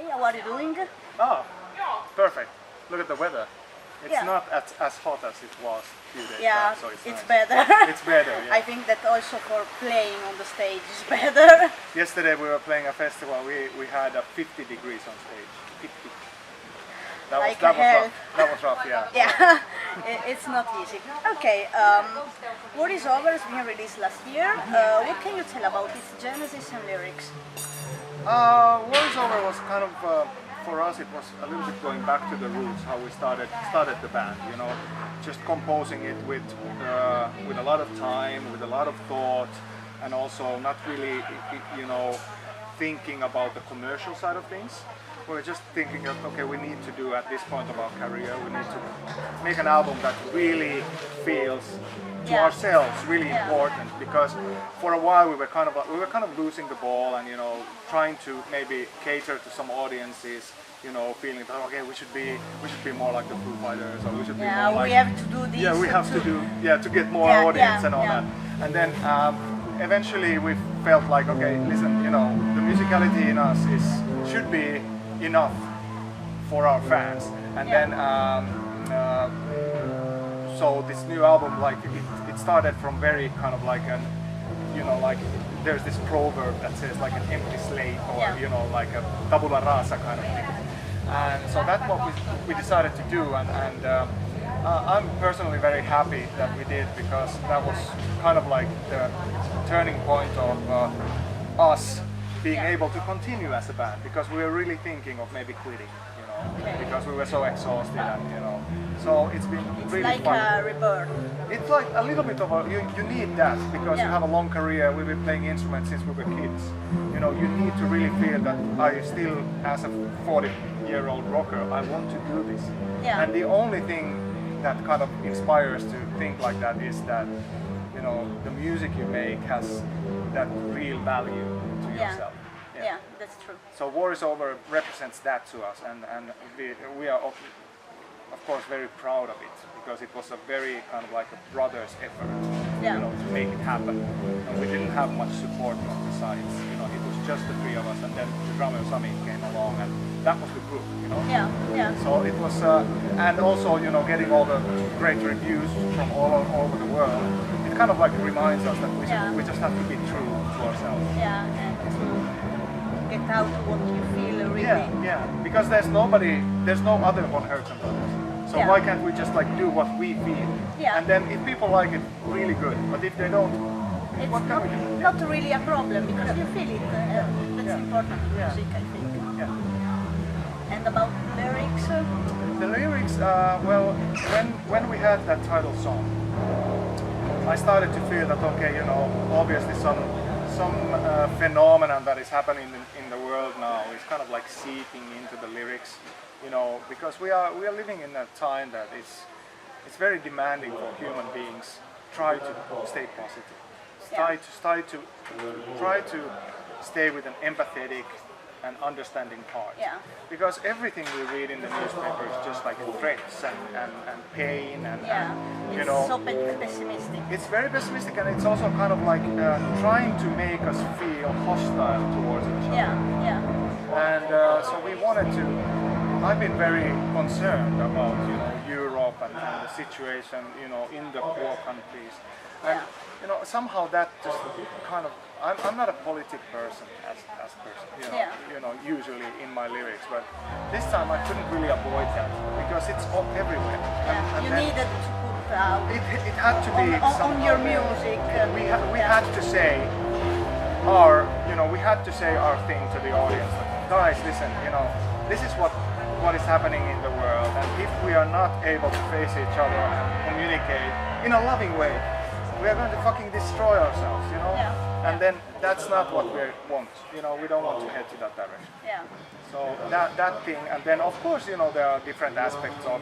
Hey, how are you doing? Oh, perfect. Look at the weather. It's Yeah. not as hot as it was a few days Yeah, back, so it's nice. better. It's better, yeah. I think that also for playing on the stage is better. Yesterday we were playing a festival, we had 50 degrees on stage. 50. That Like was hell. rough. That was rough, yeah. Yeah, it's not easy. Okay, War is Over has been released last year. What can you tell about its genesis and lyrics? War is Over was kind of, for us it was a little bit going back to the roots, how we started the band, you know, just composing it with a lot of time, with a lot of thought, and also not really, you know, thinking about the commercial side of things. We were just thinking of, okay, we need to do at this point of our career, we need to make an album that really feels to ourselves really important, because for a while we were kind of losing the ball, and you know, trying to maybe cater to some audiences, you know, feeling that okay, we should be more like the Foo Fighters, or we should be more like, we have to do this. yeah, we have to do, to get more audience and all that. And then eventually we felt like, okay, listen, you know, the musicality in us should be enough for our fans. And then so this new album, like it started from very kind of like an, you know, like there's this proverb that says like an empty slate, or you know, like a tabula rasa kind of thing. And so that's what we decided to do, and I'm personally very happy that we did, because that was kind of like the turning point of us being able to continue as a band, because we were really thinking of maybe quitting, you know, because we were so exhausted, and you know, so it's been really like fun. a rebirth. It's like a little bit of a, you need that, because you have a long career, we've been playing instruments since we were kids. You know, you need to really feel that I still, as a 40-year-old rocker, I want to do this. And the only thing that kind of inspires to think like that is that, you know, the music you make has that real value to yourself. Yeah, that's true. So War is Over represents that to us, and we are of course very proud of it, because it was a very kind of like a brother's effort, you know, to make it happen. And we didn't have much support from the sides, you know, it was just the three of us, and then the drummer Sami came along, and that was the group, you know. So it was, and also, you know, getting all the great reviews from all over the world, it kind of like reminds us that we just have to be true to ourselves. And to get out what you feel really. Because there's no other Von Hertzen brothers. So why can't we just like do what we feel? And then if people like it, really good. But if they don't, it's what can we do? Not really a problem, because you feel it. That's important in music, I think. And about lyrics? The lyrics, well, when we had that title song, I started to feel that, okay, you know, obviously some phenomenon that is happening in the world now is kind of like seeping into the lyrics, you know, because we are living in a time that it's very demanding for human beings. Try to stay positive. Try to stay with an empathetic and understanding heart. Because everything we read in the newspaper is just like threats and pain and you know, it's so pessimistic. It's very pessimistic, and it's also kind of like trying to make us feel hostile towards each other. And so we wanted to. I've been very concerned about, you know, Europe and the situation, you know, in the poor countries, and you know, somehow that just kind of. I'm not a politic person as person, you know, usually in my lyrics, but this time I couldn't really avoid that, because it's all everywhere. And you needed to put out. It had to be on your music. We had to say our thing to the audience. Like, guys, listen, you know, this is what is happening in the world, and if we are not able to face each other and communicate in a loving way, we are going to fucking destroy ourselves, you know. And then that's not what we want, you know. We don't want to head to that direction. So that thing, and then of course, you know, there are different aspects of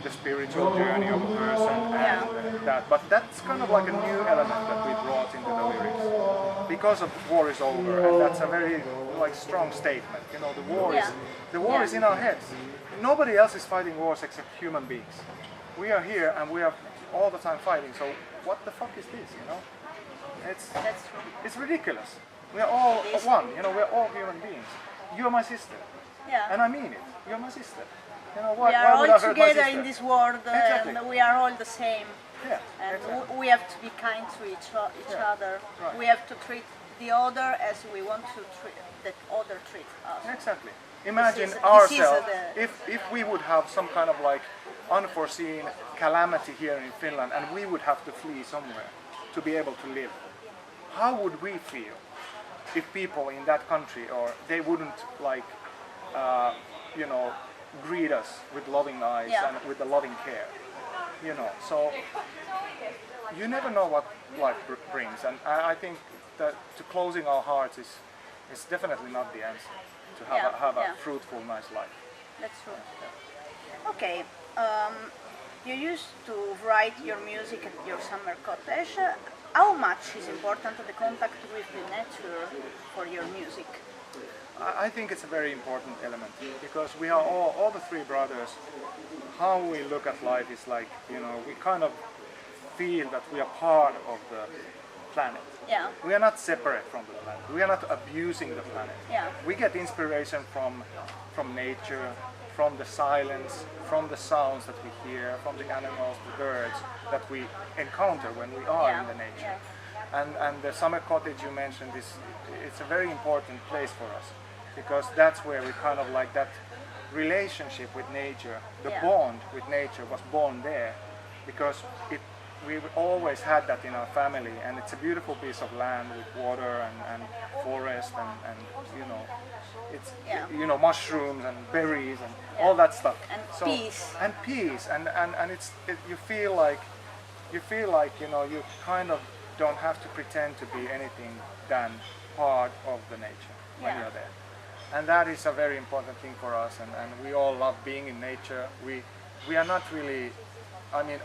the spiritual journey of a person and that, but that's kind of like a new element that we brought into the lyrics because of War is Over, and that's a very like strong statement. You know, the war is in our heads. Nobody else is fighting wars except human beings. We are here and we are all the time fighting. So what the fuck is this? You know. That's true. It's ridiculous. We are all one, you know, we're all human beings. You are my sister. Yeah. And I mean it. You're my sister. You know, why We are would all I hurt my together sister? in this world, Exactly. and we are all the same. Yeah, And exactly. we have to be kind to each Yeah, other. right. We have to treat the other as we want to treat that other treat us. Exactly. Imagine This is ourselves, the- if we would have some kind of like unforeseen calamity here in Finland and we would have to flee somewhere to be able to live, how would we feel if people in that country, or they wouldn't like, you know, greet us with loving eyes Yeah. and with the loving care, you know? So you never know what life brings, and I think that to closing our hearts is definitely not the answer to have Yeah. a fruitful, nice life. That's true. Okay, you used to write your music at your summer cottage. How much is important the contact with the nature for your music? I think it's a very important element because we are all the three brothers. How we look at life is like, you know, we kind of feel that we are part of the planet. Yeah. We are not separate from the planet. We are not abusing the planet. Yeah. We get inspiration from nature, from the silence, from the sounds that we hear, from the animals, the birds that we encounter when we are in the nature. And the summer cottage you mentioned it's a very important place for us because that's where we kind of like that relationship with nature, the bond with nature was born there because we always had that in our family, and it's a beautiful piece of land with water and forest and you know, it's you know, mushrooms and berries and all that stuff. And peace. And you feel like you know, you kind of don't have to pretend to be anything than part of the nature when you're there. And that is a very important thing for us, and we all love being in nature. We are not really, I mean,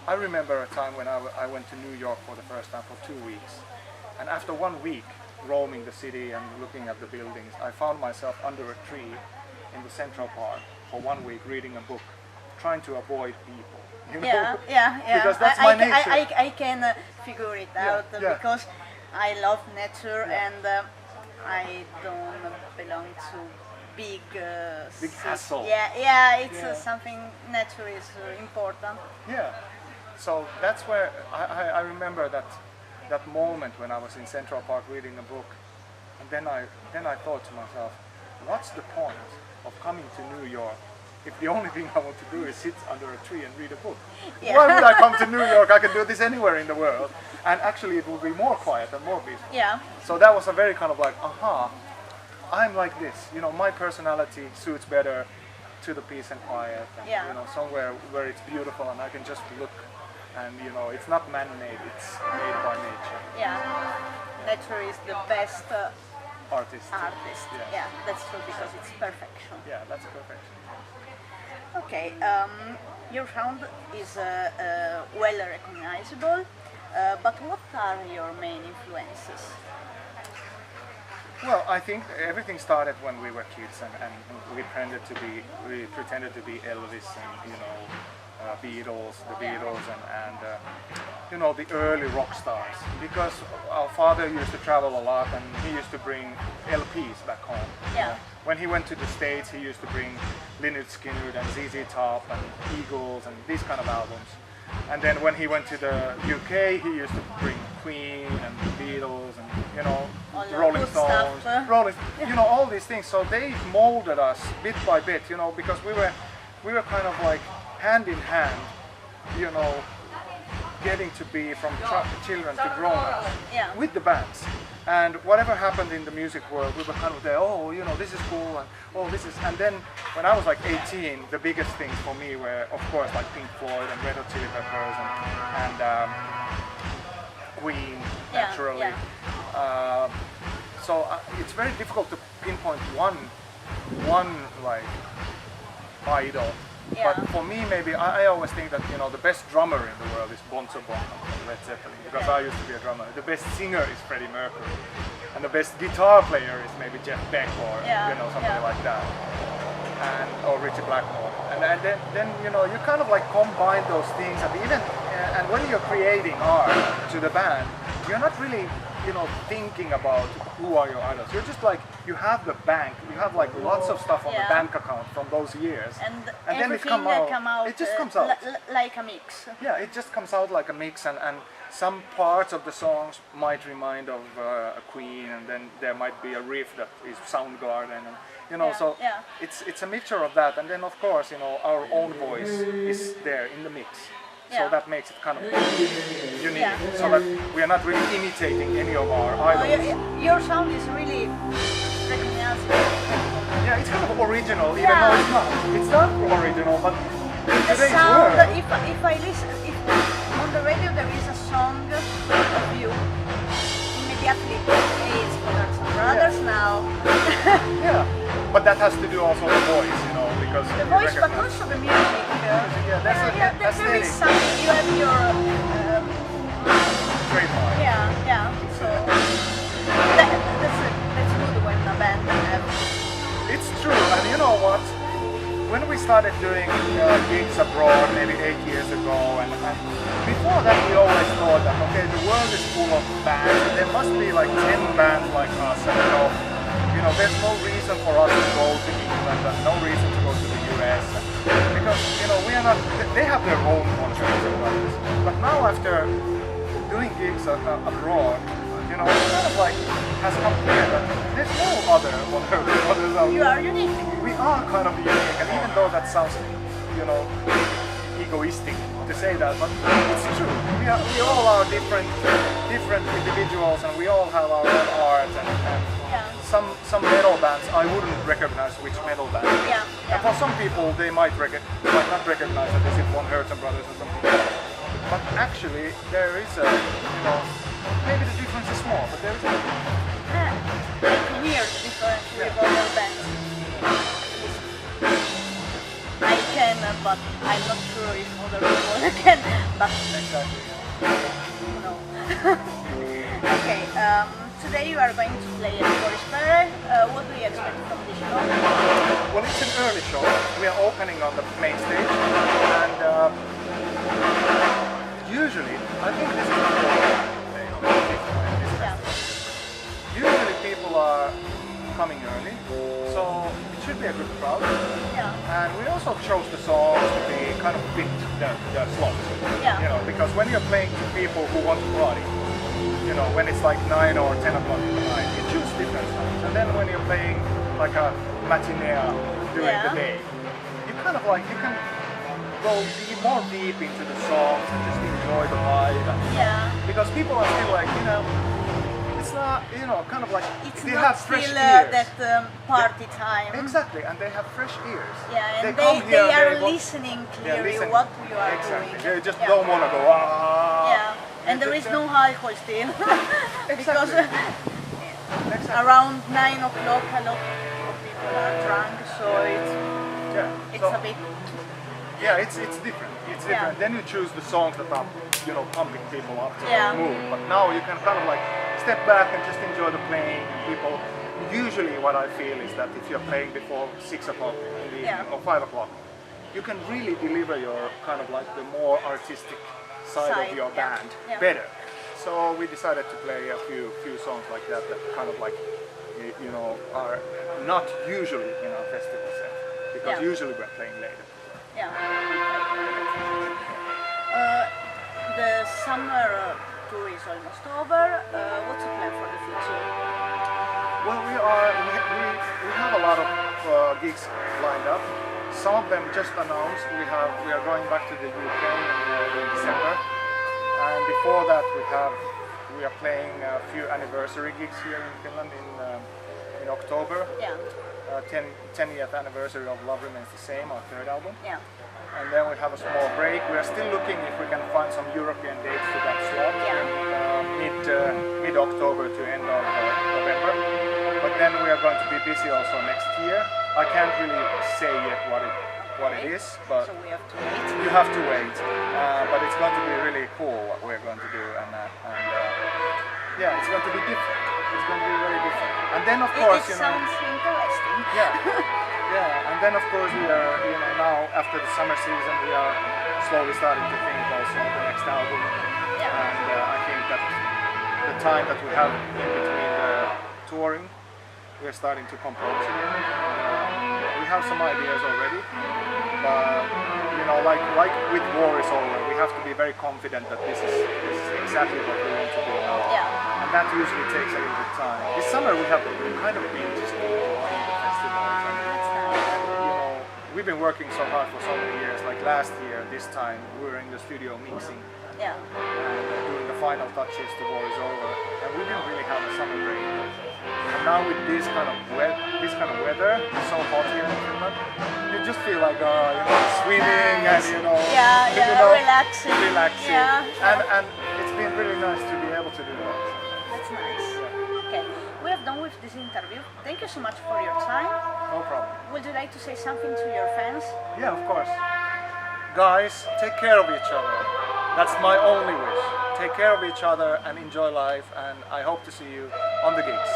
I remember a time when I went to New York for the first time for 2 weeks, and after 1 week roaming the city and looking at the buildings, I found myself under a tree in the Central Park for 1 week reading a book, trying to avoid people. You know? Yeah. Because that's my nature. I can figure it out because I love nature and I don't belong to big hassle. Yeah, it's something. Nature is important. Yeah. So that's where I remember that moment when I was in Central Park reading a book, and then I thought to myself, what's the point of coming to New York if the only thing I want to do is sit under a tree and read a book? Yeah. Why would I come to New York? I can do this anywhere in the world, and actually it will be more quiet and more peaceful. Yeah. So that was a very kind of like, aha, I'm like this. You know, my personality suits better to the peace and quiet, and you know, somewhere where it's beautiful and I can just look, and you know, it's not man-made, it's made by nature. Yeah, nature is the best artist. Yeah, that's true because it's perfection. Yeah, that's perfection. Okay, your sound is well recognizable, but what are your main influences? Well, I think everything started when we were kids, and we pretended to be Elvis and you know, the Beatles, and you know, the early rock stars. Because our father used to travel a lot, and he used to bring LPs back home. Yeah. When he went to the States, he used to bring Lynyrd Skynyrd and ZZ Top and Eagles and these kind of albums. And then when he went to the UK, he used to bring Queen and the Beatles and you know, the Rolling Stones, you know, all these things. So they molded us bit by bit, you know, because we were kind of like hand in hand, you know, getting to be from children to grown-ups with the bands. And whatever happened in the music world, we were kind of there, oh, you know, this is cool, and oh, this is... And then when I was like 18, the biggest things for me were, of course, like Pink Floyd and Red Hot Chili Peppers and Queen, naturally. So it's very difficult to pinpoint one like idol. But for me, maybe I always think that you know the best drummer in the world is Bonzo Bonham from Led Zeppelin, because I used to be a drummer. The best singer is Freddie Mercury, and the best guitar player is maybe Jeff Beck or you know somebody like that, or Richie Blackmore. And then you know you kind of like combine those things, and even and when you're creating art to the band, you're not really thinking about who are your idols. You're just like, you have the bank, you have like lots of stuff on the bank account from those years, and then it everything that come out. It just comes out like a mix. Yeah, it just comes out like a mix, and some parts of the songs might remind of a Queen, and then there might be a riff that is Soundgarden, and so it's a mixture of that, and then of course our own voice is there in the mix. So that makes it kind of unique, so that we are not really imitating any of our idols. Your sound is really recognizable. Yeah, it's kind of original, even though it's not. It's not original, but in The today's sound, world. if I listen, if on the radio there is a song of you, immediately, hey, it's Von Hertzen Brothers now. Yeah, but that has to do also with the voice, because The voice, but also the music. There is something, you have your trademark. So that's good when a band have. It's true, and you know what? When we started doing gigs abroad maybe 8 years ago, and before that we always thought that okay, the world is full of bands, and there must be like 10 bands like us, and there's no reason for us to go to England, and no reason to go to the US, because we are not. They have their own concerts and others. But now after doing gigs abroad, it's kind of like has come clear that there's no other Von Hertzen brothers out there. You are unique. We are kind of unique, and even though that sounds, egoistic to say that, but it's true. We all are different individuals, and we all have our own art, and some metal bands I wouldn't recognize which metal band. And for some people they might not recognize that this is Von Hertzen brothers or something. But actually there is a maybe the difference is small, but there is a weird difference with other bands. I can, but I'm not sure if other people can. But exactly. No. Okay. Today you are going to play at Porispere. What do you expect from this show? Well, it's an early show. We are opening on the main stage, and usually, I think this is usually people are coming early, so it should be a good crowd. And we also chose the songs to be kind of fit the slot. Because when you're playing to people who want to party, when it's like 9 or 10 o'clock in the night, you choose different songs. And then when you're playing like a matinee during the day, you kind of like, you can go more deep into the songs and just enjoy the vibe. Because people are still like, it's not, kind of like, they have fresh ears. That party time. Exactly, and they have fresh ears. And they are listening clearly what you are doing. They just don't want to go, And there is no high hoisting. Because Exactly. around 9 o'clock a lot of people are drunk, so it's a bit... Yeah, it's different. It's different. Then you choose the songs that are, pumping people up to move. But now you can kind of like step back and just enjoy the playing. People, usually what I feel is that if you're playing before 6 o'clock in the evening or 5 o'clock, you can really deliver your kind of like the more artistic side of your band better. So we decided to play a few songs like that kind of like, are not usually in our festival set, because usually we're playing later. The summer tour is almost over. What's the plan for the future? Well, we have a lot of gigs lined up. Some of them just announced. We are going back to the UK in December, and before that we are playing a few anniversary gigs here in Finland in October. 10th anniversary of Love Remains the Same, our third album. And then we have a small break. We are still looking if we can find some European dates to that slot, mid-October to end of November. But then we are going to be busy also next year. I can't really say yet what it is, but so we have to wait. You have to wait. But it's going to be really cool what we're going to do, and it's going to be different. It's going to be very different. And then of course, it sounds interesting. And then of course we are, now after the summer season, we are slowly starting to think also of the next album. And I think that the the time that we have in between the touring, we're starting to compose again. We have some ideas already, but you know, like with War is Over, we have to be very confident that this is exactly what we want to do now. Yeah. And that usually takes a little bit of time. This summer we have kind of been just doing the festivals, and you know, we've been working so hard for so many years. Like last year, this time we were in the studio mixing. Yeah. And doing the final touches to War is Over, and we didn't really have a summer break. And now with this kind of weather, it's so hot here in Finland, you just feel like you know, swimming and you know, relaxing. Yeah. And it's been really nice to be able to do that. That's nice. Okay, we are done with this interview. Thank you so much for your time. No problem. Would you like to say something to your fans? Yeah, of course. Guys, take care of each other. That's my only wish. Take care of each other and enjoy life, and I hope to see you on the gigs.